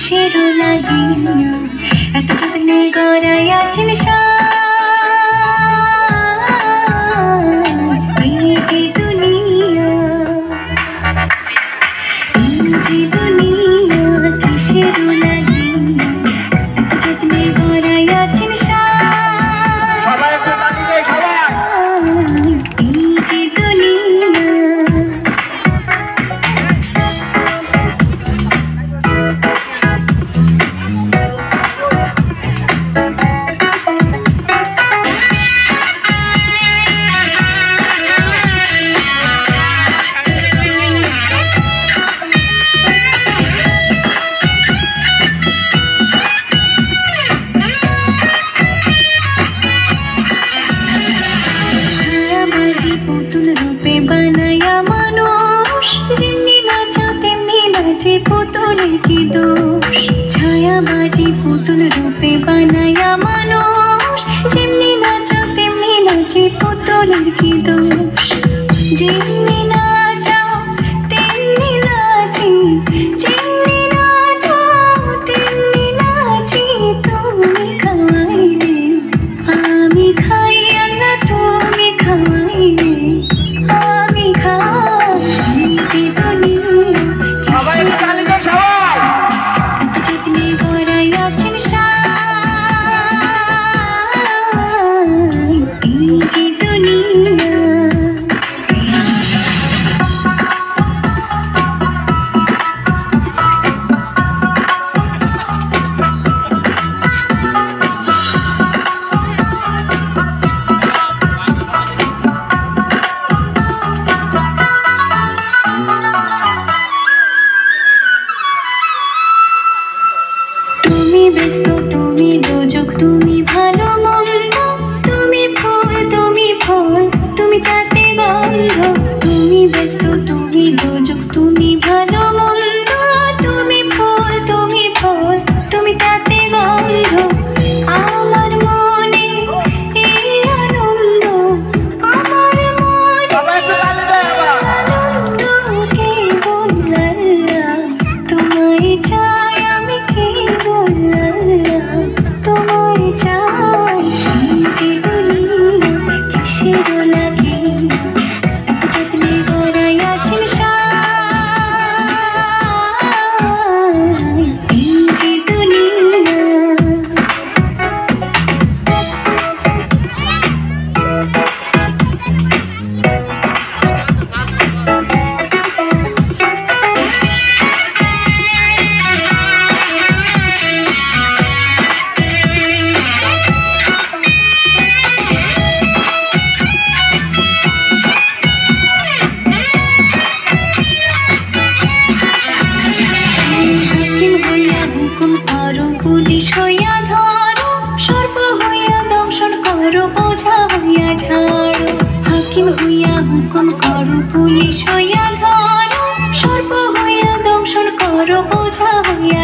কিসেরও লাগিয়া এত যত্নে গড়াই আছেন এই যে দুনিয়া, এই যে দুনিয়া কিসেরও লাগিয়া এত যত্নে গড়াই আছেন এই যে দুনিয়া। পুতুল রূপে বানায়া মানুষ, যেমনি নাচো তেমনি নাচে পুতুলের কি দোষ। ছায়াবাজি পুতুল রূপে বানায়া মানুষ, যেমনি নাচো তেমনি নাচে পুতুলের কি দোষ। যেমনি নাচো তেমনি নাচি, যেমনি নাচো তেমনি নাচি। তুমি খাওয়াইলে আমি খাই আর না তুমি খাওয়াইলে আমি খাই। যে দুনিয়া এত যত্নে গড়াই আছেন এই যে দুনিয়া। তুমি ব্যস্ত, তুমি দোজক, তুমি ভালো মন্দ, তুমি ফুল, তুমি ফল, তুমি তাতে গন্ধ। তুমি ব্যস্ত, তুমি দোজক, তুমি ভালো মন্দ, তুমি ফুল, তুমি ফল, তুমি তাতে গন্ধ। আমার মনে এই আনন্দ, আমার মনে আনন্দ কেবল আল্লাহ। তোমায় চাই আমি কেবল আল্লাহ, তোমায় চাই। এই যে দুনিয়া কিসেরও লাগিয়া এত যত্নে গড়াই আছেন এই যে দুনিয়া। হুকুম করো, পুলিশ হইয়া ধরো, সর্প হইয়া দংশন করো, বোঝা হইয়া ঝাড়ো। হাকিম হইয়া হুকুম করো, পুলিশ হইয়া ধরো, সর্প হইয়া দংশন করো, বোঝা হইয়া